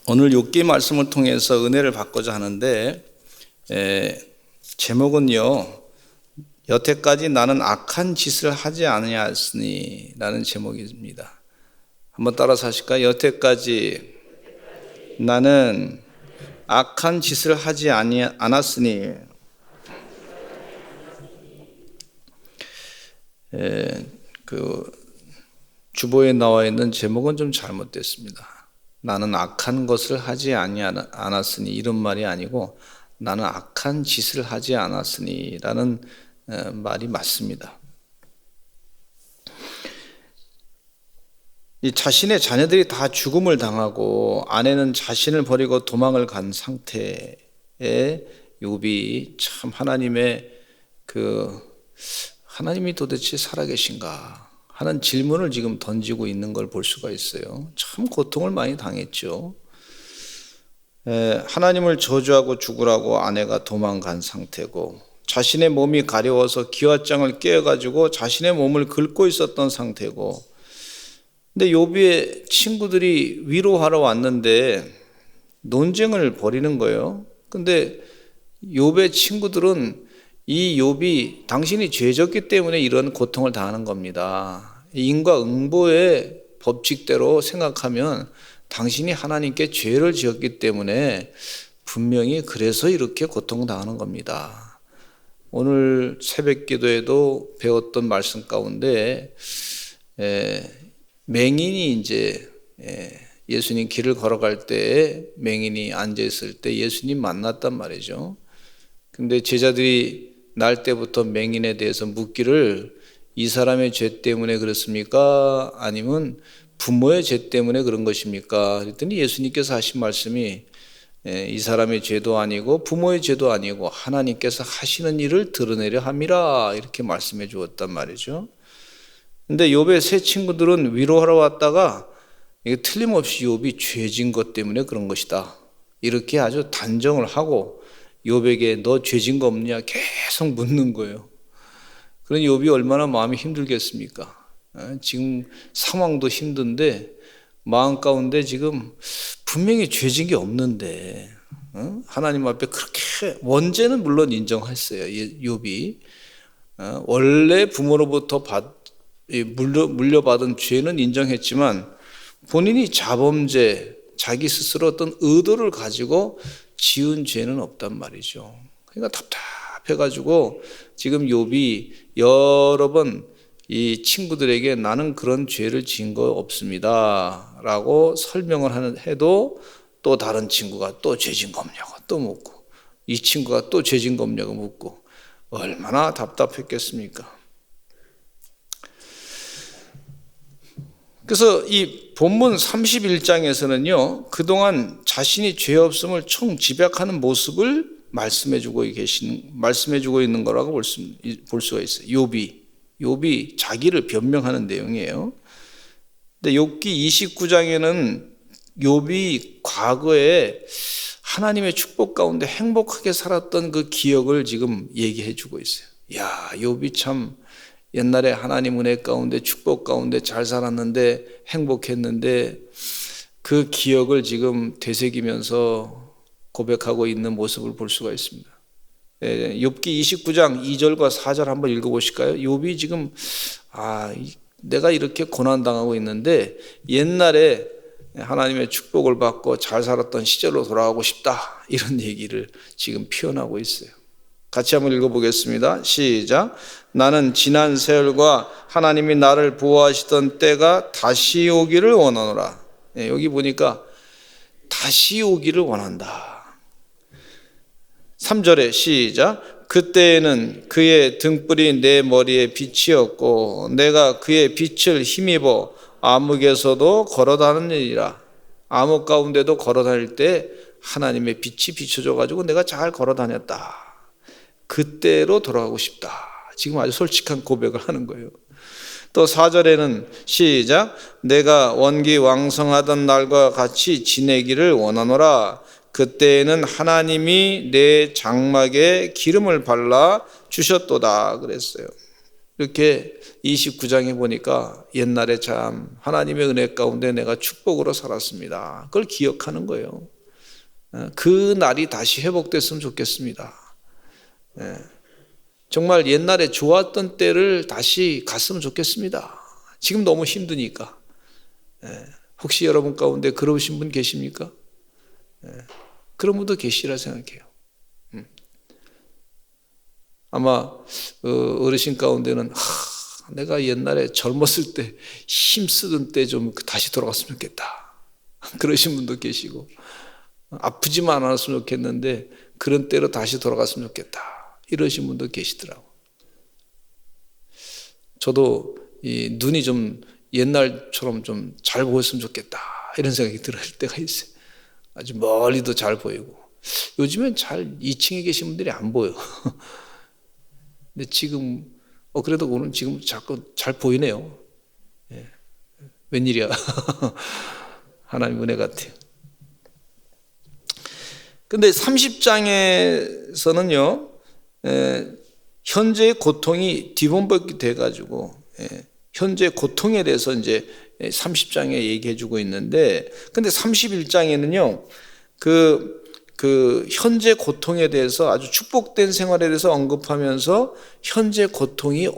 오늘 욥기 말씀을 통해서 은혜를 받고자 하는데 제목은요, 여태까지 나는 악한 짓을 하지 아니하였으니 라는 제목입니다. 한번 따라서 하실까요? 여태까지 나는 악한 짓을 하지 않았으니. 그 주보에 나와 있는 제목은 좀 잘못됐습니다. 나는 악한 것을 하지 않았으니 이런 말이 아니고 나는 악한 짓을 하지 않았으니 라는 말이 맞습니다. 이 자신의 자녀들이 다 죽음을 당하고 아내는 자신을 버리고 도망을 간 상태에 욥이 참 하나님이 도대체 살아계신가 하는 질문을 지금 던지고 있는 걸 볼 수가 있어요. 참 고통을 많이 당했죠. 하나님을 저주하고 죽으라고 아내가 도망간 상태고, 자신의 몸이 가려워서 기왓장을 깨어가지고 자신의 몸을 긁고 있었던 상태고, 근데 욥의 친구들이 위로하러 왔는데 논쟁을 벌이는 거예요. 근데 욥의 친구들은 이 욥이 당신이 죄졌기 때문에 이런 고통을 당하는 겁니다. 인과응보의 법칙대로 생각하면 당신이 하나님께 죄를 지었기 때문에 분명히 그래서 이렇게 고통당하는 겁니다. 오늘 새벽 기도에도 배웠던 말씀 가운데 맹인이 이제 예수님 길을 걸어갈 때 맹인이 앉아있을 때 예수님 만났단 말이죠. 근데 제자들이 날 때부터 맹인에 대해서 묻기를 이 사람의 죄 때문에 그렇습니까? 아니면 부모의 죄 때문에 그런 것입니까? 그랬더니 예수님께서 하신 말씀이 이 사람의 죄도 아니고 부모의 죄도 아니고 하나님께서 하시는 일을 드러내려 함이라 이렇게 말씀해 주었단 말이죠. 근데 욥의 세 친구들은 위로하러 왔다가 이게 틀림없이 욥이 죄진 것 때문에 그런 것이다 이렇게 아주 단정을 하고 욥에게 너 죄진 거 없냐 계속 묻는 거예요. 그러니 욥이 얼마나 마음이 힘들겠습니까? 지금 상황도 힘든데 마음 가운데 지금 분명히 죄진 게 없는데 하나님 앞에 그렇게 원죄는 물론 인정했어요. 욥이 원래 부모로부터 물려받은 죄는 인정했지만 본인이 자범죄, 자기 스스로 어떤 의도를 가지고 지은 죄는 없단 말이죠. 그러니까 답답해가지고 지금 욥이 여러 번 이 친구들에게 나는 그런 죄를 지은 거 없습니다 라고 설명을 해도 또 다른 친구가 또 죄진 거 없냐고 또 묻고, 이 친구가 또 죄진 거 없냐고 묻고, 얼마나 답답했겠습니까? 그래서 이 본문 31장에서는요, 그동안 자신이 죄 없음을 총집약하는 모습을 말씀해주고 있는 거라고 볼 수가 있어요. 욥이 자기를 변명하는 내용이에요. 근데 욥기 29장에는 욥이 과거에 하나님의 축복 가운데 행복하게 살았던 그 기억을 지금 얘기해주고 있어요. 야, 욥이 참 옛날에 하나님 은혜 가운데 축복 가운데 잘 살았는데 행복했는데 그 기억을 지금 되새기면서 고백하고 있는 모습을 볼 수가 있습니다. 욥기 29장 2절과 4절 한번 읽어보실까요? 욥이 지금 내가 이렇게 고난당하고 있는데 옛날에 하나님의 축복을 받고 잘 살았던 시절로 돌아가고 싶다 이런 얘기를 지금 표현하고 있어요. 같이 한번 읽어보겠습니다. 시작. 나는 지난 세월과 하나님이 나를 보호하시던 때가 다시 오기를 원하노라. 여기 보니까 다시 오기를 원한다. 3절에 시작. 그때에는 그의 등불이 내 머리에 빛이었고 내가 그의 빛을 힘입어 암흑에서도 걸어다니리라. 암흑 가운데도 걸어다닐 때 하나님의 빛이 비춰져 가지고 내가 잘 걸어다녔다. 그때로 돌아가고 싶다. 지금 아주 솔직한 고백을 하는 거예요. 또 4절에는 시작. 내가 원기 왕성하던 날과 같이 지내기를 원하노라. 그때에는 하나님이 내 장막에 기름을 발라 주셨도다 그랬어요. 이렇게 29장에 보니까 옛날에 참 하나님의 은혜 가운데 내가 축복으로 살았습니다. 그걸 기억하는 거예요. 그 날이 다시 회복됐으면 좋겠습니다. 정말 옛날에 좋았던 때를 다시 갔으면 좋겠습니다. 지금 너무 힘드니까. 혹시 여러분 가운데 그러신 분 계십니까? 그런 분도 계시라 생각해요. 아마 어르신 가운데는 내가 옛날에 젊었을 때 힘쓰던 때 좀 다시 돌아갔으면 좋겠다. 그러신 분도 계시고, 아프지만 않았으면 좋겠는데 그런 때로 다시 돌아갔으면 좋겠다. 이러신 분도 계시더라고. 저도 이 눈이 좀 옛날처럼 좀 잘 보였으면 좋겠다. 이런 생각이 들을 때가 있어요. 아주 멀리도 잘 보이고. 요즘엔 잘 2층에 계신 분들이 안 보여. 근데 지금 그래도 오늘 지금 자꾸 잘 보이네요. 웬일이야. 하나님 은혜 같아요. 근데 30장에서는요 현재의 고통이 뒤범벅이 돼가지고 현재 고통에 대해서 이제 30장에 얘기해 주고 있는데, 근데 31장에는요 그 현재 고통에 대해서 아주 축복된 생활에 대해서 언급하면서 현재 고통이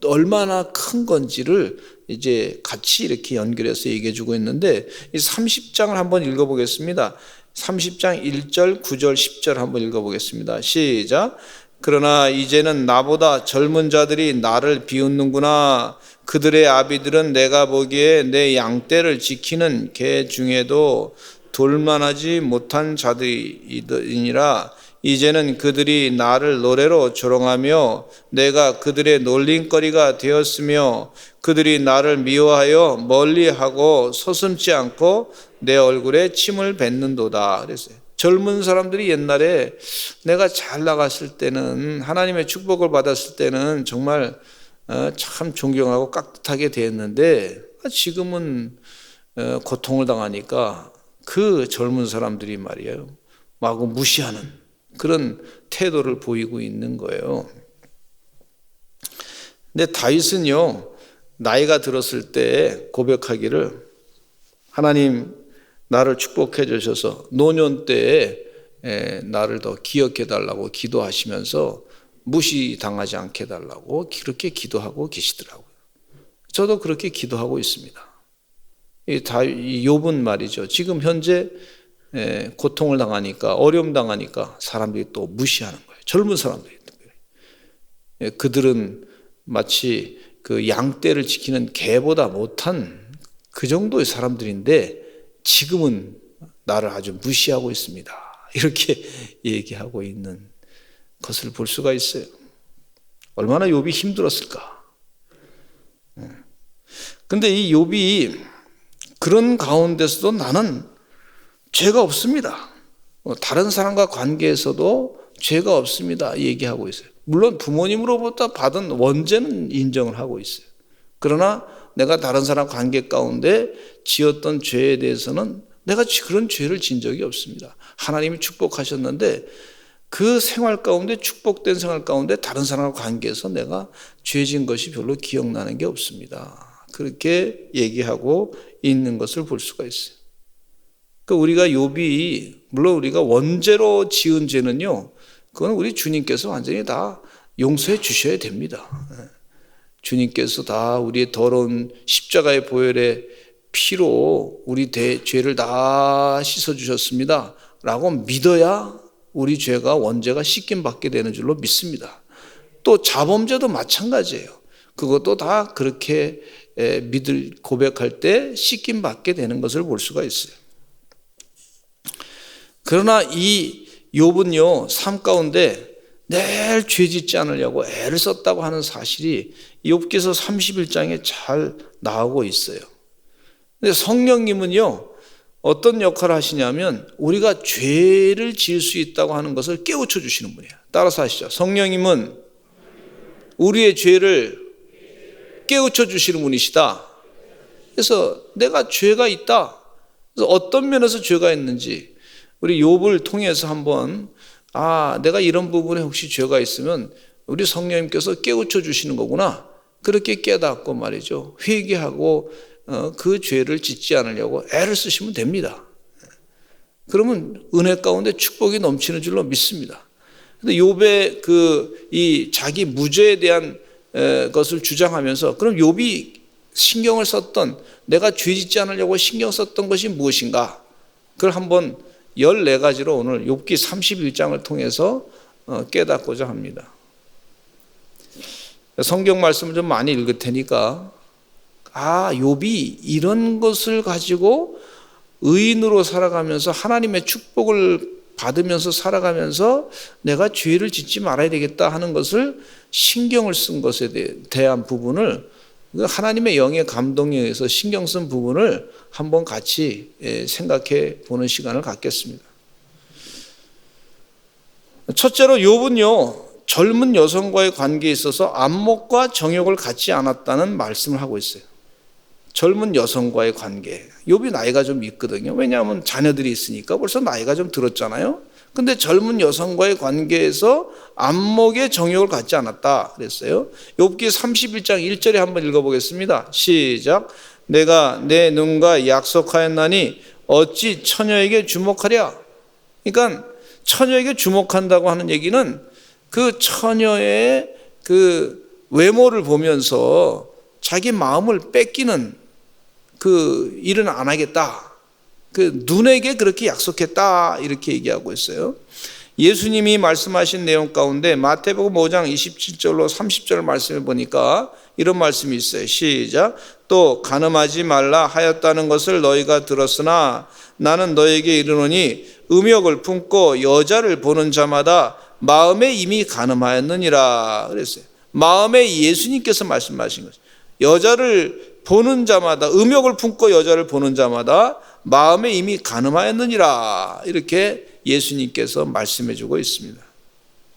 얼마나 큰 건지를 이제 같이 이렇게 연결해서 얘기해 주고 있는데, 이 30장을 한번 읽어보겠습니다. 30장 1절, 9절, 10절 한번 읽어보겠습니다. 시작. 그러나 이제는 나보다 젊은 자들이 나를 비웃는구나. 그들의 아비들은 내가 보기에 내 양떼를 지키는 개 중에도 돌만하지 못한 자들이니라. 이제는 그들이 나를 노래로 조롱하며 내가 그들의 놀림거리가 되었으며 그들이 나를 미워하여 멀리하고 서슴지 않고 내 얼굴에 침을 뱉는도다. 그랬어요. 젊은 사람들이 옛날에 내가 잘 나갔을 때는, 하나님의 축복을 받았을 때는 정말 참 존경하고 깍듯하게 대했는데, 지금은 고통을 당하니까 그 젊은 사람들이 말이에요 마구 무시하는 그런 태도를 보이고 있는 거예요. 근데 다윗은요 나이가 들었을 때 고백하기를, 하나님 나를 축복해 주셔서 노년 때에 나를 더 기억해 달라고 기도하시면서 무시당하지 않게 해달라고 그렇게 기도하고 계시더라고요. 저도 그렇게 기도하고 있습니다. 이 욥은 말이죠, 지금 현재 고통을 당하니까, 어려움 당하니까 사람들이 또 무시하는 거예요. 젊은 사람들이. 그들은 마치 그 양떼를 지키는 개보다 못한 그 정도의 사람들인데 지금은 나를 아주 무시하고 있습니다. 이렇게 얘기하고 있는 것을 볼 수가 있어요. 얼마나 욥이 힘들었을까. 근데 이 욥이 그런 가운데서도 나는 죄가 없습니다. 다른 사람과 관계에서도 죄가 없습니다. 얘기하고 있어요. 물론 부모님으로부터 받은 원죄는 인정을 하고 있어요. 그러나 내가 다른 사람 관계 가운데 지었던 죄에 대해서는 내가 그런 죄를 진 적이 없습니다. 하나님이 축복하셨는데 그 생활 가운데, 축복된 생활 가운데 다른 사람과 관계에서 내가 죄 진 것이 별로 기억나는 게 없습니다. 그렇게 얘기하고 있는 것을 볼 수가 있어요. 그러니까 우리가 욥이, 물론 우리가 원죄로 지은 죄는요, 그건 우리 주님께서 완전히 다 용서해 주셔야 됩니다. 주님께서 다 우리의 더러운 십자가의 보혈의 피로 우리 죄를 다 씻어주셨습니다 라고 믿어야 우리 죄가, 원죄가 씻김받게 되는 줄로 믿습니다. 또 자범죄도 마찬가지예요. 그것도 다 그렇게 고백할 때 씻김받게 되는 것을 볼 수가 있어요. 그러나 이 욥은요, 삶 가운데 늘 죄짓지 않으려고 애를 썼다고 하는 사실이 욥기서 31장에 잘 나오고 있어요. 근데 성령님은요, 어떤 역할을 하시냐면 우리가 죄를 지을 수 있다고 하는 것을 깨우쳐 주시는 분이에요. 따라서 하시죠. 성령님은 우리의 죄를 깨우쳐 주시는 분이시다. 그래서 내가 죄가 있다. 그래서 어떤 면에서 죄가 있는지 우리 욥을 통해서 한번, 내가 이런 부분에 혹시 죄가 있으면 우리 성령님께서 깨우쳐 주시는 거구나. 그렇게 깨닫고 말이죠. 회개하고 그 죄를 짓지 않으려고 애를 쓰시면 됩니다. 그러면 은혜 가운데 축복이 넘치는 줄로 믿습니다. 근데 욥의 이 자기 무죄에 대한 것을 주장하면서 그럼 욥이 신경을 썼던, 내가 죄 짓지 않으려고 신경 썼던 것이 무엇인가? 그걸 한번 14가지로 오늘 욥기 31장을 통해서 깨닫고자 합니다. 성경 말씀을 좀 많이 읽을 테니까 욥이 이런 것을 가지고 의인으로 살아가면서 하나님의 축복을 받으면서 살아가면서 내가 죄를 짓지 말아야 되겠다 하는 것을 신경을 쓴 것에 대한 부분을, 하나님의 영의 감동에 의해서 신경 쓴 부분을 한번 같이 생각해 보는 시간을 갖겠습니다. 첫째로 욥은요, 젊은 여성과의 관계에 있어서 안목과 정욕을 갖지 않았다는 말씀을 하고 있어요. 젊은 여성과의 관계. 욥이 나이가 좀 있거든요. 왜냐하면 자녀들이 있으니까 벌써 나이가 좀 들었잖아요. 근데 젊은 여성과의 관계에서 안목의 정욕을 갖지 않았다 그랬어요. 욥기 31장 1절에 한번 읽어보겠습니다. 시작. 내가 내 눈과 약속하였나니 어찌 처녀에게 주목하랴. 그러니까 처녀에게 주목한다고 하는 얘기는 그 처녀의 그 외모를 보면서 자기 마음을 뺏기는 그 일은 안 하겠다. 그 눈에게 그렇게 약속했다. 이렇게 얘기하고 있어요. 예수님이 말씀하신 내용 가운데 마태복음 5장 27절로 30절 말씀을 보니까 이런 말씀이 있어요. 시작. 또 간음하지 말라 하였다는 것을 너희가 들었으나 나는 너희에게 이르노니 음욕을 품고 여자를 보는 자마다 마음에 이미 간음하였느니라 그랬어요. 마음에 예수님께서 말씀하신 거죠. 여자를 보는 자마다, 음욕을 품고 여자를 보는 자마다 마음에 이미 간음하였느니라 이렇게 예수님께서 말씀해 주고 있습니다.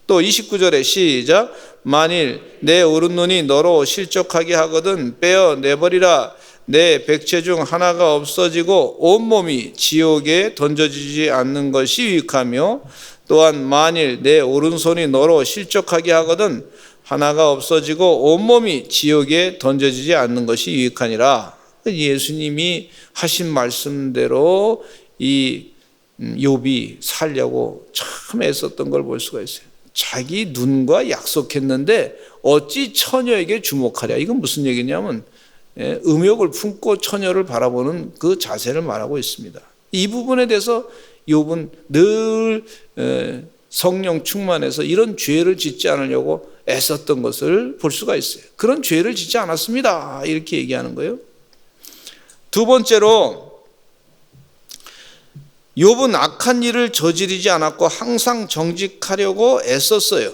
또 29절에 시작. 만일 내 오른눈이 너로 실족하게 하거든 빼어 내버리라. 내 백체 중 하나가 없어지고 온몸이 지옥에 던져지지 않는 것이 유익하며, 또한 만일 내 오른손이 너로 실족하게 하거든 하나가 없어지고 온몸이 지옥에 던져지지 않는 것이 유익하니라. 예수님이 하신 말씀대로 이 욥이 살려고 참 애썼던 걸 볼 수가 있어요. 자기 눈과 약속했는데 어찌 처녀에게 주목하랴. 이건 무슨 얘기냐면 음욕을 품고 처녀를 바라보는 그 자세를 말하고 있습니다. 이 부분에 대해서 욥은 늘 성령 충만해서 이런 죄를 짓지 않으려고 애썼던 것을 볼 수가 있어요. 그런 죄를 짓지 않았습니다. 이렇게 얘기하는 거예요. 두 번째로 욥은 악한 일을 저지르지 않았고 항상 정직하려고 애썼어요.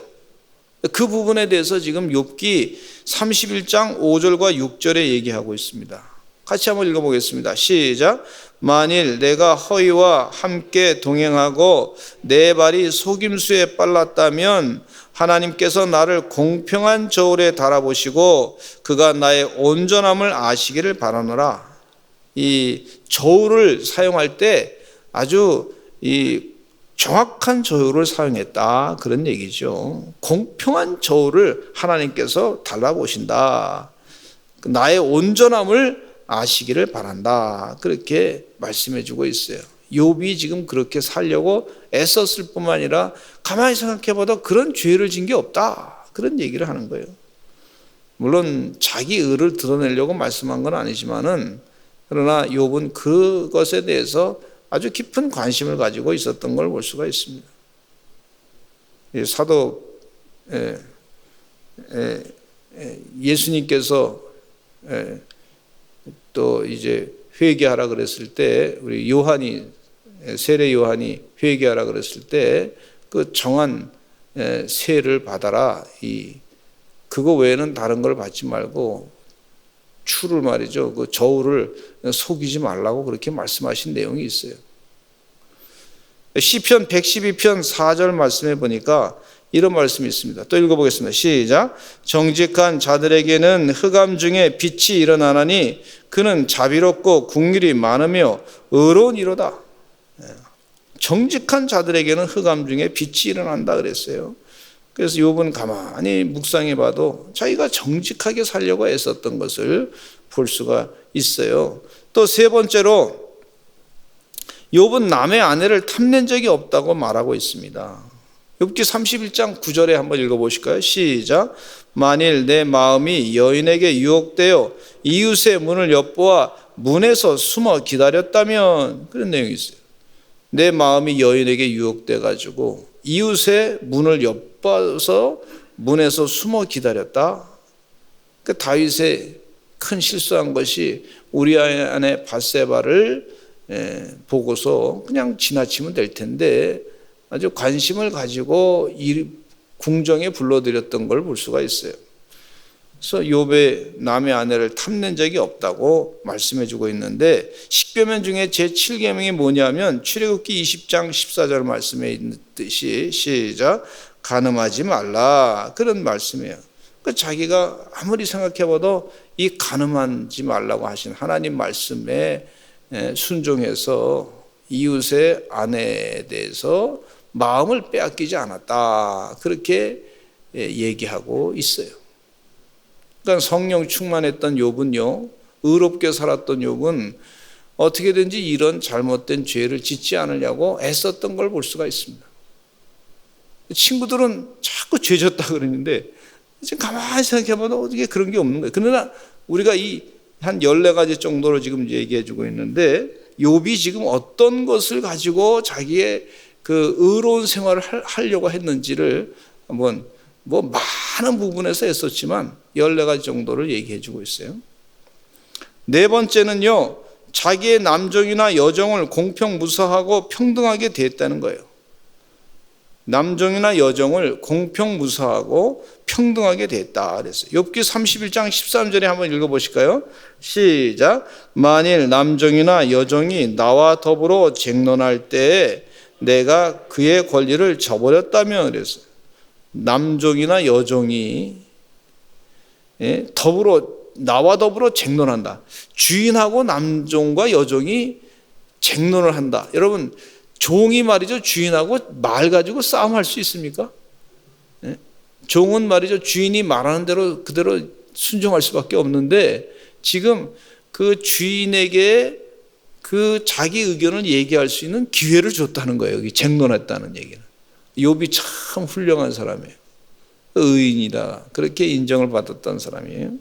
그 부분에 대해서 지금 욥기 31장 5절과 6절에 얘기하고 있습니다. 같이 한번 읽어보겠습니다. 시작. 만일 내가 허위와 함께 동행하고 내 발이 속임수에 빨랐다면 하나님께서 나를 공평한 저울에 달아보시고 그가 나의 온전함을 아시기를 바라노라. 이 저울을 사용할 때 아주 이 정확한 저울을 사용했다 그런 얘기죠. 공평한 저울을 하나님께서 달라보신다. 나의 온전함을 아시기를 바란다. 그렇게 말씀해 주고 있어요. 욥이 지금 그렇게 살려고 애썼을 뿐만 아니라 가만히 생각해 봐도 그런 죄를 진 게 없다. 그런 얘기를 하는 거예요. 물론 자기 의를 드러내려고 말씀한 건 아니지만은, 그러나 욥은 그것에 대해서 아주 깊은 관심을 가지고 있었던 걸 볼 수가 있습니다. 사도 예수님께서 또 이제 회개하라 그랬을 때, 우리 요한이, 세례 요한이 회개하라 그랬을 때 그 정한 세를 받아라. 그거 외에는 다른 걸 받지 말고 추를 말이죠. 그 저울을 속이지 말라고 그렇게 말씀하신 내용이 있어요. 시편 112편 4절 말씀해 보니까 이런 말씀이 있습니다. 또 읽어보겠습니다. 시작. 정직한 자들에게는 흑암 중에 빛이 일어나나니 그는 자비롭고 긍휼이 많으며 의로운 이로다. 정직한 자들에게는 흑암 중에 빛이 일어난다 그랬어요. 그래서 욥은 가만히 묵상해 봐도 자기가 정직하게 살려고 애썼던 것을 볼 수가 있어요. 또 세 번째로 욥은 남의 아내를 탐낸 적이 없다고 말하고 있습니다. 욥기 31장 9절에 한번 읽어보실까요? 시작. 만일 내 마음이 여인에게 유혹되어 이웃의 문을 엿보아 문에서 숨어 기다렸다면, 그런 내용이 있어요. 내 마음이 여인에게 유혹돼 가지고 이웃의 문을 엿봐서 문에서 숨어 기다렸다. 그 다윗의 큰 실수한 것이 우리아의 아내 밧세바를 보고서 그냥 지나치면 될 텐데 아주 관심을 가지고 이 궁정에 불러들였던 걸 볼 수가 있어요. 그래서 욥의 남의 아내를 탐낸 적이 없다고 말씀해 주고 있는데, 십계명 중에 제7계명이 뭐냐면 출애굽기 20장 14절 말씀에 있듯이 시작. 간음하지 말라, 그런 말씀이에요. 그러니까 자기가 아무리 생각해봐도 이 간음하지 말라고 하신 하나님 말씀에 순종해서 이웃의 아내에 대해서 마음을 빼앗기지 않았다, 그렇게 얘기하고 있어요. 그러니까 성령 충만했던 욥은요, 의롭게 살았던 욥은 어떻게든지 이런 잘못된 죄를 짓지 않으려고 애썼던 걸 볼 수가 있습니다. 친구들은 자꾸 죄 졌다 그러는데 지금 가만히 생각해보면 어떻게 그런 게 없는 거예요. 그러나 우리가 이 한 14가지 정도로 지금 얘기해 주고 있는데, 욥이 지금 어떤 것을 가지고 자기의 그 의로운 생활을 하려고 했는지를 한번 많은 부분에서 했었지만 14가지 정도를 얘기해 주고 있어요. 네 번째는요, 자기의 남종이나 여종을 공평무사하고 평등하게 대했다는 거예요. 남종이나 여종을 공평무사하고 평등하게 대했다 그랬어요. 욥기 31장 13절에 한번 읽어보실까요? 시작. 만일 남종이나 여종이 나와 더불어 쟁론할 때에 내가 그의 권리를 저버렸다면 그랬어요. 남종이나 여종이 나와 더불어 쟁론한다. 주인하고 남종과 여종이 쟁론을 한다. 여러분, 종이 말이죠, 주인하고 말 가지고 싸움할 수 있습니까? 종은 말이죠, 주인이 말하는 대로 그대로 순종할 수밖에 없는데, 지금 그 주인에게 그 자기 의견을 얘기할 수 있는 기회를 줬다는 거예요. 여기 쟁론했다는 얘기는. 욥이 참 훌륭한 사람이에요. 의인이다, 그렇게 인정을 받았던 사람이에요.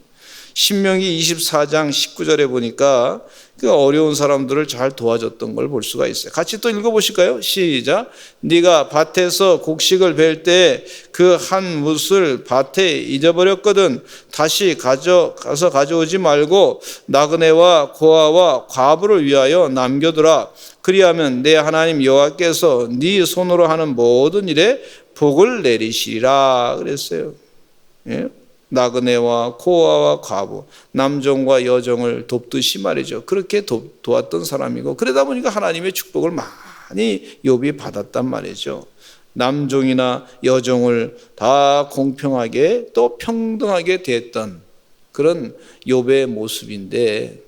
신명기 24장 19절에 보니까 그 어려운 사람들을 잘 도와줬던 걸 볼 수가 있어요. 같이 또 읽어보실까요? 시작. 네가 밭에서 곡식을 벨 때 그 한 뭇을 밭에 잊어버렸거든 다시 가서 가져오지 말고 나그네와 고아와 과부를 위하여 남겨두라. 그리하면 내 하나님 여호와께서 네 손으로 하는 모든 일에 복을 내리시리라 그랬어요. 예? 나그네와 고아와 과부, 남종과 여종을 돕듯이 말이죠. 그렇게 도왔던 사람이고, 그러다 보니까 하나님의 축복을 많이 욥이 받았단 말이죠. 남종이나 여종을 다 공평하게 또 평등하게 대했던 그런 욥의 모습인데,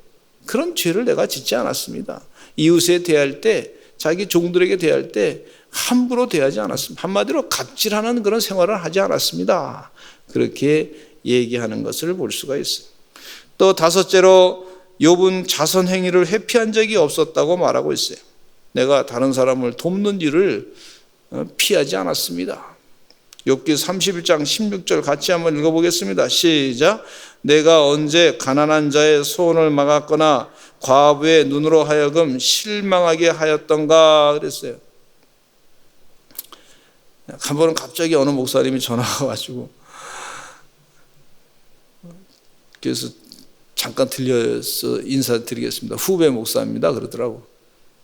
그런 죄를 내가 짓지 않았습니다. 이웃에 대할 때, 자기 종들에게 대할 때 함부로 대하지 않았습니다. 한마디로 갑질하는 그런 생활을 하지 않았습니다. 그렇게 얘기하는 것을 볼 수가 있어요. 또 다섯째로 욥은 자선 행위를 회피한 적이 없었다고 말하고 있어요. 내가 다른 사람을 돕는 일을 피하지 않았습니다. 욥기 31장 16절 같이 한번 읽어보겠습니다. 시작. 내가 언제 가난한 자의 소원을 막았거나 과부의 눈으로 하여금 실망하게 하였던가 그랬어요. 한 번은 갑자기 어느 목사님이 전화가 와가지고, 그래서 잠깐 들려서 인사드리겠습니다. 후배 목사입니다. 그러더라고.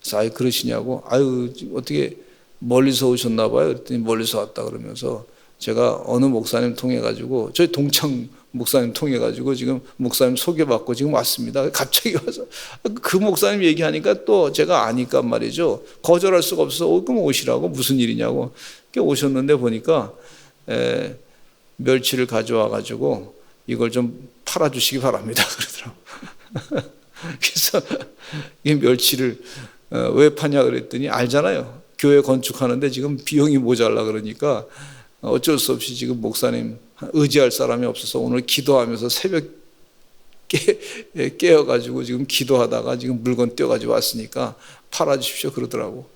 그래서 아유 그러시냐고. 아유 어떻게 멀리서 오셨나 봐요. 그랬더니 멀리서 왔다 그러면서 제가 어느 목사님 통해 가지고, 저희 동창 목사님 통해 가지고 지금 목사님 소개받고 지금 왔습니다. 갑자기 와서 그 목사님 얘기하니까 또 제가 아니까 말이죠, 거절할 수가 없어서 그럼 오시라고, 무슨 일이냐고. 오셨는데 보니까 멸치를 가져와 가지고 이걸 좀 팔아주시기 바랍니다 그러더라고. 그래서 이 멸치를 왜 파냐 그랬더니 알잖아요. 교회 건축하는데 지금 비용이 모자라 그러니까 어쩔 수 없이 지금 목사님 의지할 사람이 없어서 오늘 기도하면서 새벽 깨어가지고 지금 기도하다가 지금 물건 떼어가지고 왔으니까 팔아주십시오 그러더라고.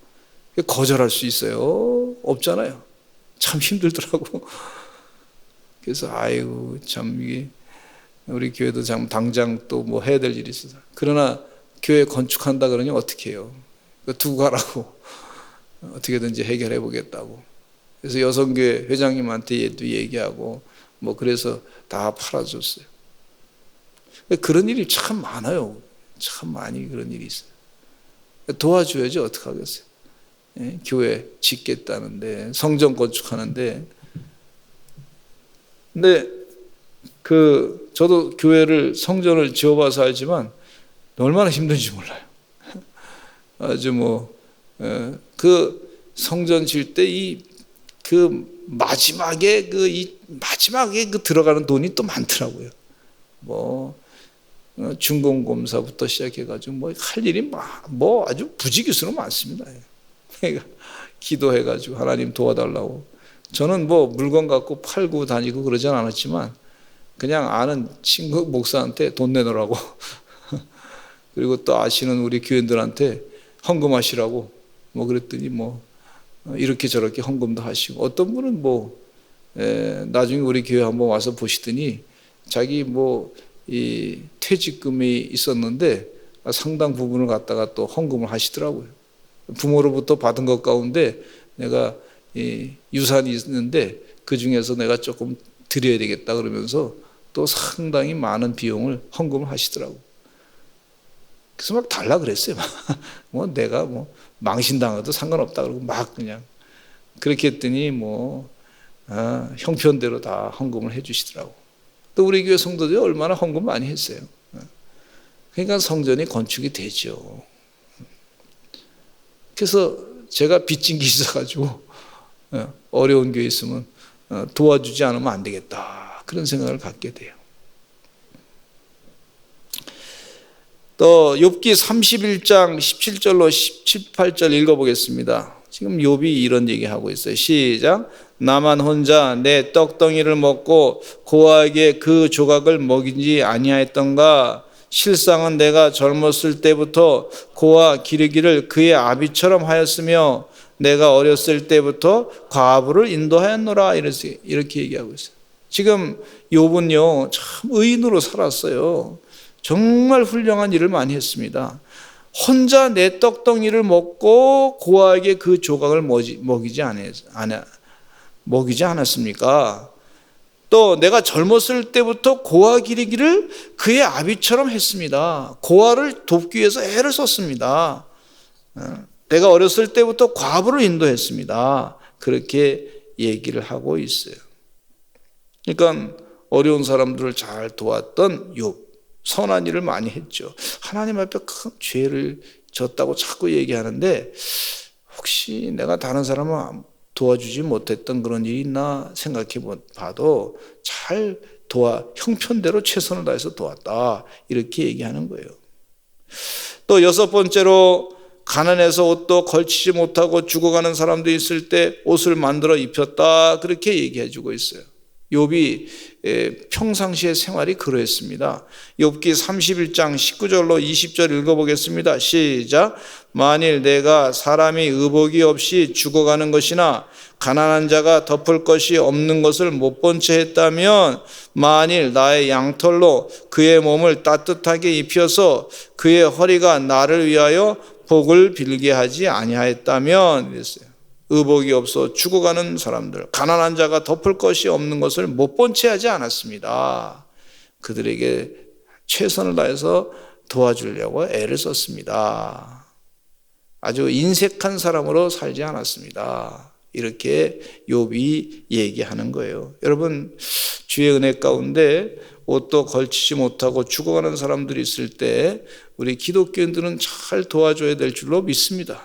거절할 수 있어요? 없잖아요. 참 힘들더라고. 그래서 아이고 참 이게 우리 교회도 참 당장 또 뭐 해야 될 일이 있어서, 그러나 교회 건축한다 그러니 어떻게 해요? 두고 가라고 어떻게든지 해결해 보겠다고. 그래서 여성교회 회장님한테도 얘기하고 뭐 그래서 다 팔아줬어요. 그런 일이 참 많아요. 참 많이 그런 일이 있어요. 도와줘야지 어떡하겠어요. 예? 교회 짓겠다는데, 성전 건축하는데. 근데 저도 교회를 성전을 지어봐서 알지만 얼마나 힘든지 몰라요. 아주 그 성전 질 때 마지막에 들어가는 돈이 또 많더라고요. 준공검사부터 시작해가지고 할 일이 아주 부지기수로 많습니다. 그러니까 기도해가지고 하나님 도와달라고. 저는 물건 갖고 팔고 다니고 그러진 않았지만 그냥 아는 친구 목사한테 돈 내놓으라고 그리고 또 아시는 우리 교인들한테 헌금하시라고 그랬더니 이렇게 저렇게 헌금도 하시고, 어떤 분은 나중에 우리 교회 한번 와서 보시더니 자기 이 퇴직금이 있었는데 상당 부분을 갖다가 또 헌금을 하시더라고요. 부모로부터 받은 것 가운데 내가 유산이 있는데 그 중에서 내가 조금 드려야 되겠다 그러면서 또 상당히 많은 비용을 헌금을 하시더라고요. 그래서 막 달라 그랬어요. 내가 망신당해도 상관없다 그러고 그냥 그렇게 했더니 형편대로 다 헌금을 해주시더라고. 또 우리 교회 성도들이 얼마나 헌금 많이 했어요. 그러니까 성전이 건축이 되죠. 그래서 제가 빚진 게 있어가지고 어려운 교회 있으면 도와주지 않으면 안 되겠다, 그런 생각을 갖게 돼요. 또 욥기 31장 17절로 18절 읽어보겠습니다. 지금 욥이 이런 얘기하고 있어요. 시작. 나만 혼자 내 떡덩이를 먹고 고아에게 그 조각을 먹이지 아니하였던가. 실상은 내가 젊었을 때부터 고아 기르기를 그의 아비처럼 하였으며 내가 어렸을 때부터 과부를 인도하였노라. 이렇게 얘기하고 있어요. 지금 욥은요 참 의인으로 살았어요. 정말 훌륭한 일을 많이 했습니다. 혼자 내 떡덩이를 먹고 고아에게 그 조각을 먹이지 않았습니까? 또 내가 젊었을 때부터 고아 기르기를 그의 아비처럼 했습니다. 고아를 돕기 위해서 애를 썼습니다. 내가 어렸을 때부터 과부를 인도했습니다. 그렇게 얘기를 하고 있어요. 그러니까 어려운 사람들을 잘 도왔던 욥, 선한 일을 많이 했죠. 하나님 앞에 큰 죄를 졌다고 자꾸 얘기하는데 혹시 내가 다른 사람을 도와주지 못했던 그런 일이 있나 생각해 봐도 잘 형편대로 최선을 다해서 도왔다, 이렇게 얘기하는 거예요. 또 6번째로 가난해서 옷도 걸치지 못하고 죽어가는 사람도 있을 때 옷을 만들어 입혔다, 그렇게 얘기해 주고 있어요. 욥이 평상시의 생활이 그러했습니다. 욥기 31장 19절로 20절 읽어보겠습니다. 시작. 만일 내가 사람이 의복이 없이 죽어가는 것이나 가난한 자가 덮을 것이 없는 것을 못 본 채 했다면, 만일 나의 양털로 그의 몸을 따뜻하게 입혀서 그의 허리가 나를 위하여 복을 빌게 하지 아니하였다면, 이랬어요. 의복이 없어 죽어가는 사람들, 가난한 자가 덮을 것이 없는 것을 못 본 채 하지 않았습니다. 그들에게 최선을 다해서 도와주려고 애를 썼습니다. 아주 인색한 사람으로 살지 않았습니다. 이렇게 욥이 얘기하는 거예요. 여러분, 주의 은혜 가운데 옷도 걸치지 못하고 죽어가는 사람들이 있을 때 우리 기독교인들은 잘 도와줘야 될 줄로 믿습니다.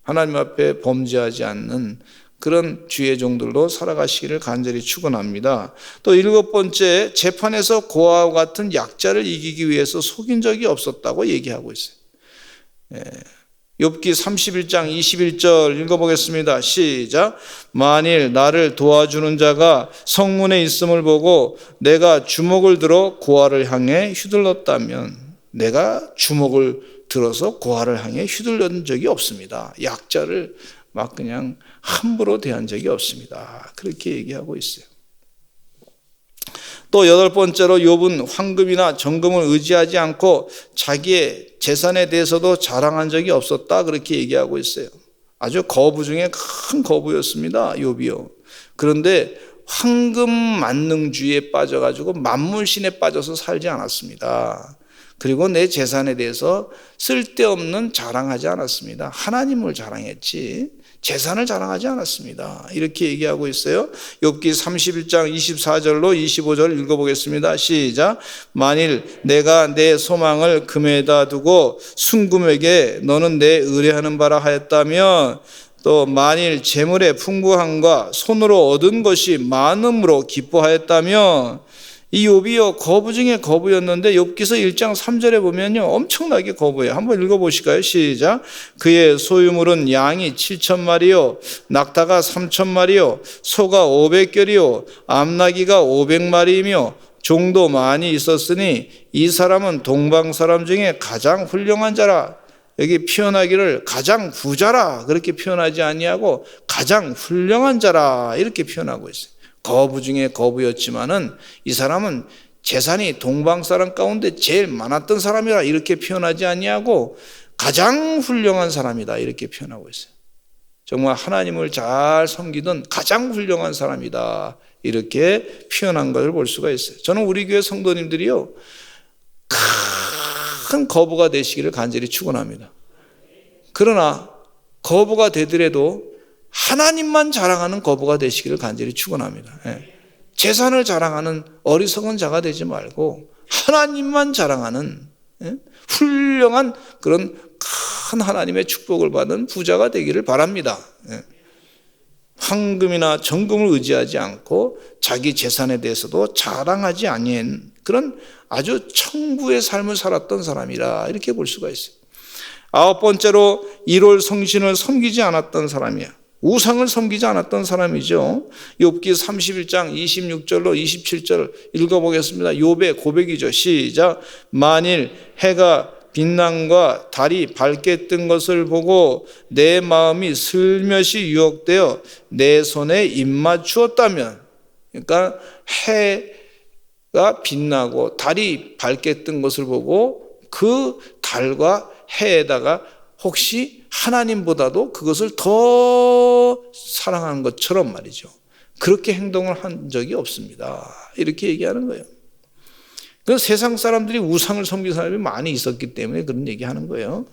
하나님 앞에 범죄하지 않는 그런 주의 종들로 살아가시기를 간절히 축원합니다. 또 7번째, 재판에서 고아와 같은 약자를 이기기 위해서 속인 적이 없었다고 얘기하고 있어요. 욥기 31장 21절 읽어보겠습니다. 시작. 만일 나를 도와주는 자가 성문에 있음을 보고 내가 주먹을 들어 고아를 향해 휘둘렀다면, 내가 주먹을 들어서 고아를 향해 휘둘른 적이 없습니다. 약자를 막 그냥 함부로 대한 적이 없습니다. 그렇게 얘기하고 있어요. 또 여덟 번째로 욥은 황금이나 정금을 의지하지 않고 자기의 재산에 대해서도 자랑한 적이 없었다, 그렇게 얘기하고 있어요. 아주 거부 중에 큰 거부였습니다, 욥이요. 그런데 황금 만능주의에 빠져가지고 만물신에 빠져서 살지 않았습니다. 그리고 내 재산에 대해서 쓸데없는 자랑하지 않았습니다. 하나님을 자랑했지 재산을 자랑하지 않았습니다. 이렇게 얘기하고 있어요. 욥기 31장 24절로 25절 읽어보겠습니다. 시작. 만일 내가 내 소망을 금에다 두고 순금에게 너는 내 의뢰하는 바라 하였다면, 또 만일 재물의 풍부함과 손으로 얻은 것이 많음으로 기뻐하였다면, 이 욥이요 거부 중에 거부였는데 욥기서 1장 3절에 보면요 엄청나게 거부해요. 한번 읽어보실까요? 시작. 그의 소유물은 양이 7,000마리요 낙타가 3,000마리요 소가 500결이요 암나귀가 500마리이며 종도 많이 있었으니 이 사람은 동방 사람 중에 가장 훌륭한 자라. 여기 표현하기를 가장 부자라 그렇게 표현하지 아니하고 가장 훌륭한 자라 이렇게 표현하고 있어요. 거부 중에 거부였지만은 이 사람은 재산이 동방 사람 가운데 제일 많았던 사람이라 이렇게 표현하지 아니하고 가장 훌륭한 사람이다 이렇게 표현하고 있어요. 정말 하나님을 잘 섬기던 가장 훌륭한 사람이다 이렇게 표현한 것을 볼 수가 있어요. 저는 우리 교회 성도님들이요 큰 거부가 되시기를 간절히 축원합니다. 그러나 거부가 되더라도 하나님만 자랑하는 거부가 되시기를 간절히 축원합니다. 재산을 자랑하는 어리석은 자가 되지 말고 하나님만 자랑하는 훌륭한 그런 큰 하나님의 축복을 받은 부자가 되기를 바랍니다. 황금이나 정금을 의지하지 않고 자기 재산에 대해서도 자랑하지 아니한 그런 아주 청부의 삶을 살았던 사람이라 이렇게 볼 수가 있어요. 아홉 번째로 일월 성신을 섬기지 않았던 사람이야. 우상을 섬기지 않았던 사람이죠. 욥기 31장 26절로 27절 읽어보겠습니다. 욥의 고백이죠. 시작. 만일 해가 빛남과 달이 밝게 뜬 것을 보고 내 마음이 슬며시 유혹되어 내 손에 입맞추었다면, 그러니까 해가 빛나고 달이 밝게 뜬 것을 보고 그 달과 해에다가 혹시 하나님보다도 그것을 더 사랑하는 것처럼 말이죠. 그렇게 행동을 한 적이 없습니다. 이렇게 얘기하는 거예요. 그 세상 사람들이 우상을 섬기는 사람이 많이 있었기 때문에 그런 얘기하는 거예요.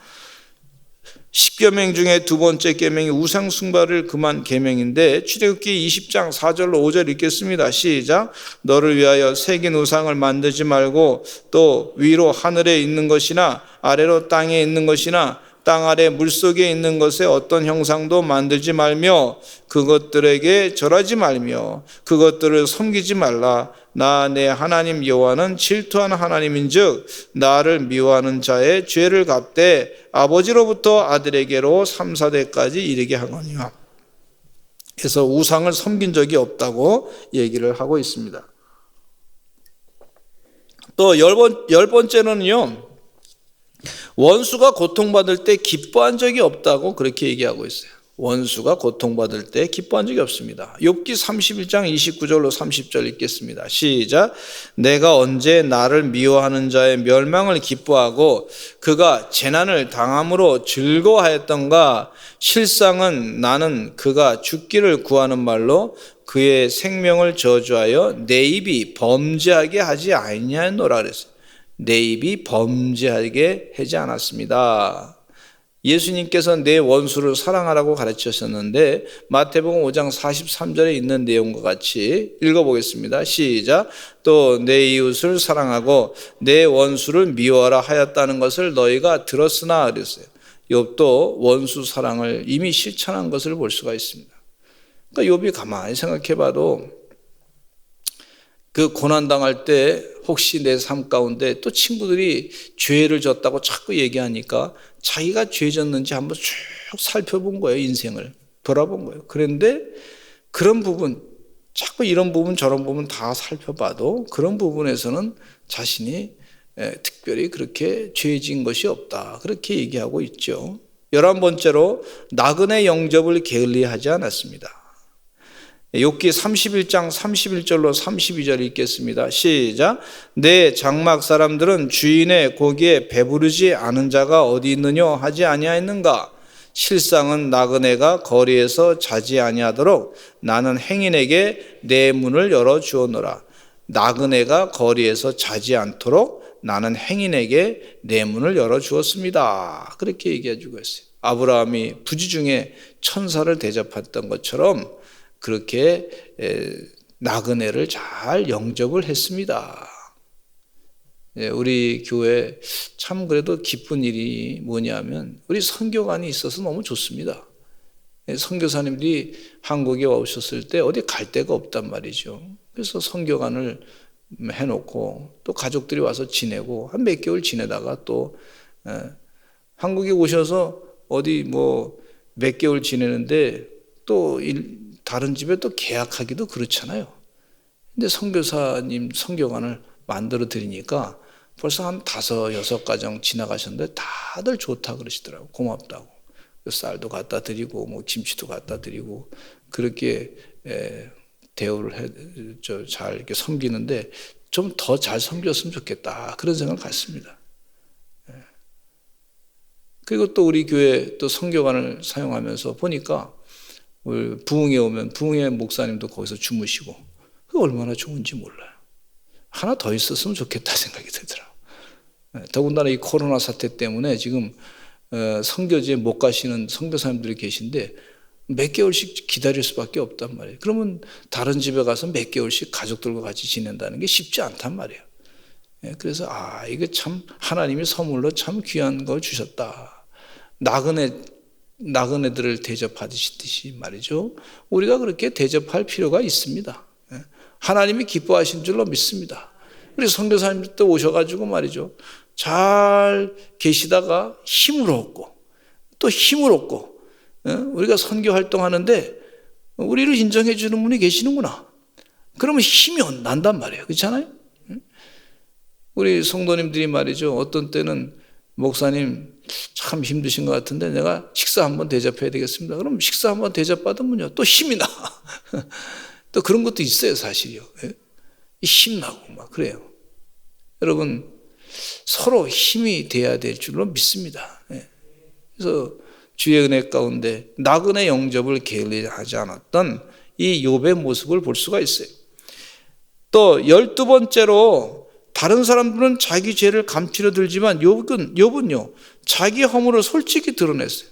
10계명 중에 두 번째 계명이 우상 숭배를 금한 계명인데 출애굽기 20장 4절로 5절 읽겠습니다. 시작. 너를 위하여 새긴 우상을 만들지 말고 또 위로 하늘에 있는 것이나 아래로 땅에 있는 것이나 땅 아래 물속에 있는 것에 어떤 형상도 만들지 말며 그것들에게 절하지 말며 그것들을 섬기지 말라. 나 내 하나님 여호와는 질투하는 하나님인즉 나를 미워하는 자의 죄를 갚되 아버지로부터 아들에게로 3, 4대까지 이르게 하거니와. 그래서 우상을 섬긴 적이 없다고 얘기를 하고 있습니다. 또 열 번째는요, 원수가 고통받을 때 기뻐한 적이 없다고 그렇게 얘기하고 있어요. 원수가 고통받을 때 기뻐한 적이 없습니다. 욥기 31장 29절로 30절 읽겠습니다. 시작. 내가 언제 나를 미워하는 자의 멸망을 기뻐하고 그가 재난을 당함으로 즐거워하였던가. 실상은 나는 그가 죽기를 구하는 말로 그의 생명을 저주하여 내 입이 범죄하게 하지 아니하노라 그랬어요. 내 입이 범죄하게 하지 않았습니다. 예수님께서 내 원수를 사랑하라고 가르치셨는데 마태복음 5장 43절에 있는 내용과 같이 읽어보겠습니다. 시작. 또 내 이웃을 사랑하고 내 원수를 미워하라 하였다는 것을 너희가 들었으나 그랬어요. 욥도 원수 사랑을 이미 실천한 것을 볼 수가 있습니다. 그러니까 욥이 가만히 생각해 봐도 그 고난당할 때 혹시 내 삶 가운데 또 친구들이 죄를 졌다고 자꾸 얘기하니까 자기가 죄 졌는지 한번 쭉 살펴본 거예요. 인생을 돌아본 거예요. 그런데 그런 부분, 자꾸 이런 부분 저런 부분 다 살펴봐도 그런 부분에서는 자신이 특별히 그렇게 죄진 것이 없다, 그렇게 얘기하고 있죠. 11번째로 나그네 영접을 게을리하지 않았습니다. 욥기 31장 31절로 32절 읽겠습니다. 시작. 내 장막 사람들은 주인의 고기에 배부르지 않은 자가 어디 있느냐 하지 아니하였는가? 실상은 나그네가 거리에서 자지 아니하도록 나는 행인에게 내 문을 열어 주었노라. 나그네가 거리에서 자지 않도록 나는 행인에게 내 문을 열어 주었습니다. 그렇게 얘기해 주고 있어요. 아브라함이 부지 중에 천사를 대접했던 것처럼 그렇게 나그네를 잘 영접을 했습니다. 우리 교회 참 그래도 기쁜 일이 뭐냐면 우리 선교관이 있어서 너무 좋습니다. 선교사님들이 한국에 오셨을 때 어디 갈 데가 없단 말이죠. 그래서 선교관을 해놓고 또 가족들이 와서 지내고 한 몇 개월 지내다가 또 한국에 오셔서 어디 뭐 몇 개월 지내는데 또 다른 집에 또 계약하기도 그렇잖아요. 근데 선교사님 선교관을 만들어 드리니까 벌써 한 5, 6가정 지나가셨는데 다들 좋다 그러시더라고. 고맙다고. 쌀도 갖다 드리고 뭐 김치도 갖다 드리고 그렇게 대우를 잘 이렇게 섬기는데 좀 더 잘 섬겼으면 좋겠다, 그런 생각을 갖습니다. 그리고 또 우리 교회 또 선교관을 사용하면서 보니까 부흥회 오면 부흥회 목사님도 거기서 주무시고, 그게 얼마나 좋은지 몰라요. 하나 더 있었으면 좋겠다 생각이 들더라고요. 더군다나 이 코로나 사태 때문에 지금 선교지에 못 가시는 선교사님들이 계신데 몇 개월씩 기다릴 수밖에 없단 말이에요. 그러면 다른 집에 가서 몇 개월씩 가족들과 같이 지낸다는 게 쉽지 않단 말이에요. 그래서 이게 참 하나님이 선물로 참 귀한 걸 주셨다. 나그네들을 대접하듯이 말이죠. 우리가 그렇게 대접할 필요가 있습니다. 하나님이 기뻐하신 줄로 믿습니다. 우리 선교사님들 때 오셔가지고 말이죠. 잘 계시다가 힘을 얻고 또 힘을 얻고 우리가 선교 활동하는데 우리를 인정해 주는 분이 계시는구나. 그러면 힘이 난단 말이에요. 그렇잖아요? 우리 성도님들이 말이죠. 어떤 때는 목사님 참 힘드신 것 같은데 내가 식사 한번 대접해야 되겠습니다. 그럼 식사 한번 대접받으면요 또 힘이 나. 또 그런 것도 있어요, 사실이요. 힘나고 막 그래요. 여러분 서로 힘이 돼야 될 줄로 믿습니다. 그래서 주의 은혜 가운데 나그네 영접을 게을리하지 않았던 이 욥의 모습을 볼 수가 있어요. 또 12번째로 다른 사람들은 자기 죄를 감추려 들지만 욥은요 자기 허물을 솔직히 드러냈어요.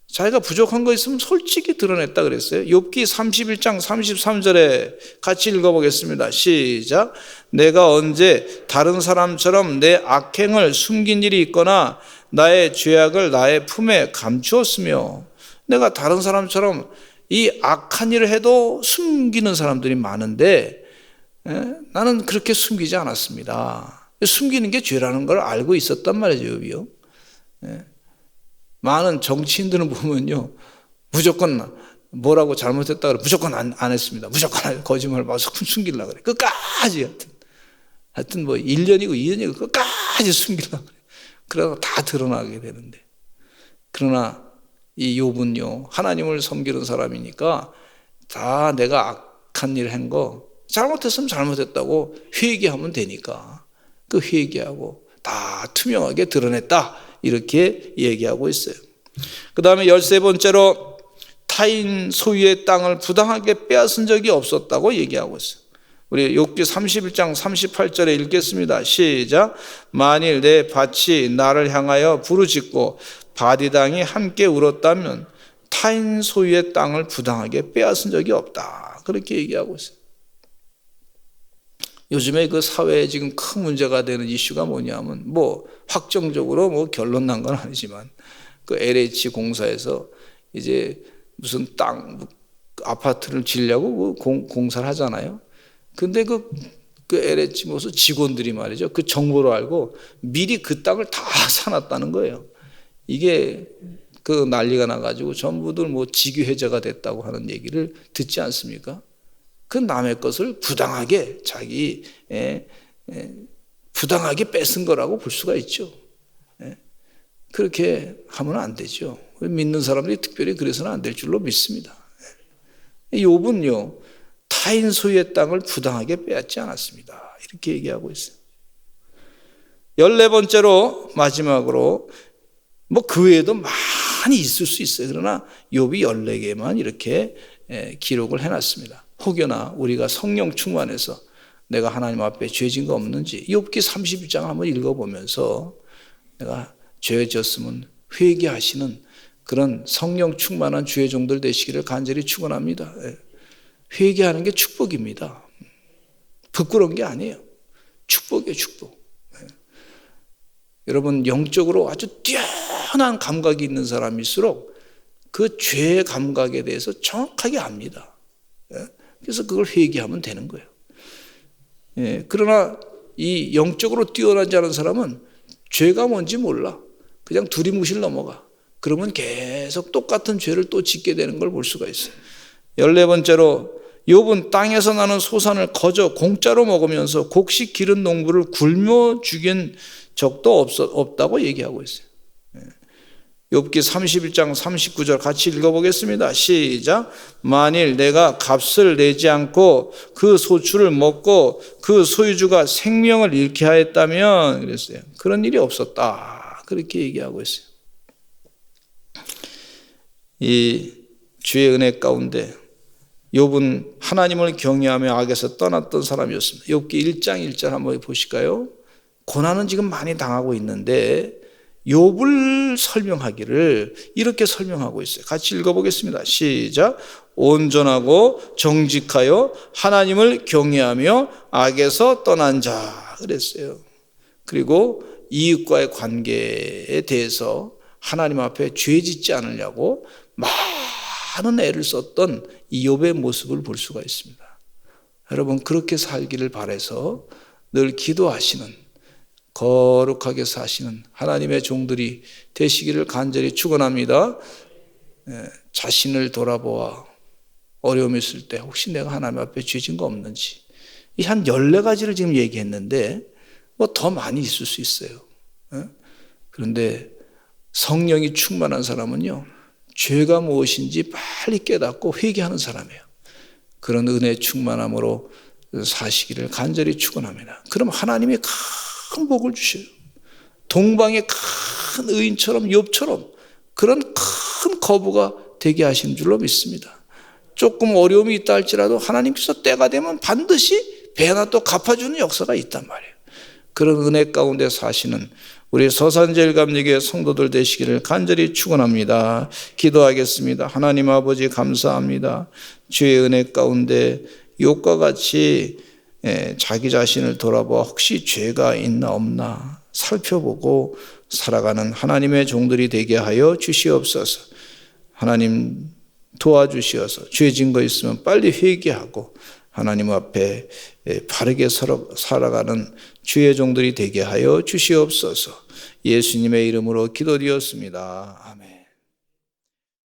자기가 부족한 거 있으면 솔직히 드러냈다 그랬어요. 욥기 31장 33절에 같이 읽어보겠습니다. 시작. 내가 언제 다른 사람처럼 내 악행을 숨긴 일이 있거나 나의 죄악을 나의 품에 감추었으며, 내가 다른 사람처럼 이 악한 일을 해도 숨기는 사람들이 많은데 나는 그렇게 숨기지 않았습니다. 숨기는 게 죄라는 걸 알고 있었단 말이죠, 욥이요. 많은 정치인들은 보면요, 무조건 뭐라고 잘못했다 그러면 무조건 안 했습니다. 무조건 거짓말을 막 숨기려고 그래. 끝까지 하여튼 뭐 1년이고 2년이고 끝까지 숨기려고 그래. 그러다가 다 드러나게 되는데, 그러나 이 욥은요 하나님을 섬기는 사람이니까 다 내가 악한 일 한 거 잘못했으면 잘못했다고 회개하면 되니까 그 회개하고 다 투명하게 드러냈다, 이렇게 얘기하고 있어요. 그 다음에 13번째로 타인 소유의 땅을 부당하게 빼앗은 적이 없었다고 얘기하고 있어요. 우리 욥기 31장 38절에 읽겠습니다. 시작. 만일 내 밭이 나를 향하여 부르짖고 밭이 땅이 함께 울었다면 타인 소유의 땅을 부당하게 빼앗은 적이 없다, 그렇게 얘기하고 있어요. 요즘에 그 사회에 지금 큰 문제가 되는 이슈가 뭐냐면, 뭐 확정적으로 뭐 결론 난 건 아니지만 그 LH 공사에서 이제 무슨 땅 아파트를 지으려고 공사를 하잖아요. 근데 그 그 에레치모스 직원들이 말이죠. 그 정보를 알고 미리 그 땅을 다 사놨다는 거예요. 이게 그 난리가 나가지고 전부들 뭐 직위해제가 됐다고 하는 얘기를 듣지 않습니까? 그 남의 것을 부당하게 부당하게 뺏은 거라고 볼 수가 있죠. 그렇게 하면 안 되죠. 믿는 사람들이 특별히 그래서는 안 될 줄로 믿습니다. 욥은요, 타인 소유의 땅을 부당하게 빼앗지 않았습니다. 이렇게 얘기하고 있어요. 14번째로 마지막으로 뭐 그 외에도 많이 있을 수 있어요. 그러나 욥이 14개만 이렇게 기록을 해놨습니다. 혹여나 우리가 성령 충만해서 내가 하나님 앞에 죄진 거 없는지 욥기 31장 한번 읽어보면서 내가 죄 지었으면 회개하시는 그런 성령 충만한 주의 종들 되시기를 간절히 축원합니다. 회개하는 게 축복입니다. 부끄러운 게 아니에요. 축복이에요, 축복. 여러분, 영적으로 아주 뛰어난 감각이 있는 사람일수록 그 죄의 감각에 대해서 정확하게 압니다. 그래서 그걸 회개하면 되는 거예요. 그러나 이 영적으로 뛰어나지 않은 사람은 죄가 뭔지 몰라. 그냥 두리뭉실 넘어가. 그러면 계속 똑같은 죄를 또 짓게 되는 걸 볼 수가 있어요. 14번째로 욥은 땅에서 나는 소산을 거저 공짜로 먹으면서 곡식 기른 농부를 굶어 죽인 적도 없다고 얘기하고 있어요. 욥기 31장 39절 같이 읽어보겠습니다. 시작. 만일 내가 값을 내지 않고 그 소출을 먹고 그 소유주가 생명을 잃게 하였다면 그랬어요. 그런 일이 없었다. 그렇게 얘기하고 있어요. 이 주의 은혜 가운데 욥은 하나님을 경외하며 악에서 떠났던 사람이었습니다. 욥기 1장 1절 한번 보실까요? 고난은 지금 많이 당하고 있는데 욥을 설명하기를 이렇게 설명하고 있어요. 같이 읽어보겠습니다. 시작. 온전하고 정직하여 하나님을 경외하며 악에서 떠난 자 그랬어요. 그리고 이웃과의 관계에 대해서 하나님 앞에 죄 짓지 않으려고 많은 애를 썼던 이 욥의 모습을 볼 수가 있습니다. 여러분, 그렇게 살기를 바라서 늘 기도하시는 거룩하게 사시는 하나님의 종들이 되시기를 간절히 축원합니다. 자신을 돌아보아 어려움이 있을 때 혹시 내가 하나님 앞에 죄진 거 없는지, 이 한 14가지를 지금 얘기했는데 뭐 더 많이 있을 수 있어요. 그런데 성령이 충만한 사람은요, 죄가 무엇인지 빨리 깨닫고 회개하는 사람이에요. 그런 은혜 충만함으로 사시기를 간절히 축원합니다. 그럼 하나님이 큰 복을 주셔요. 동방의 큰 의인처럼 욥처럼 그런 큰 거부가 되게 하시는 줄로 믿습니다. 조금 어려움이 있다 할지라도 하나님께서 때가 되면 반드시 배나 또 갚아주는 역사가 있단 말이에요. 그런 은혜 가운데 사시는 우리 서산제일감리교회 성도들 되시기를 간절히 축원합니다. 기도하겠습니다. 하나님 아버지 감사합니다. 주의 은혜 가운데 욥과 같이 자기 자신을 돌아보아 혹시 죄가 있나 없나 살펴보고 살아가는 하나님의 종들이 되게 하여 주시옵소서. 하나님 도와주시어서 죄진 거 있으면 빨리 회개하고 하나님 앞에 바르게 살아가는 주의 종들이 되게 하여 주시옵소서. 예수님의 이름으로 기도드렸습니다. 아멘.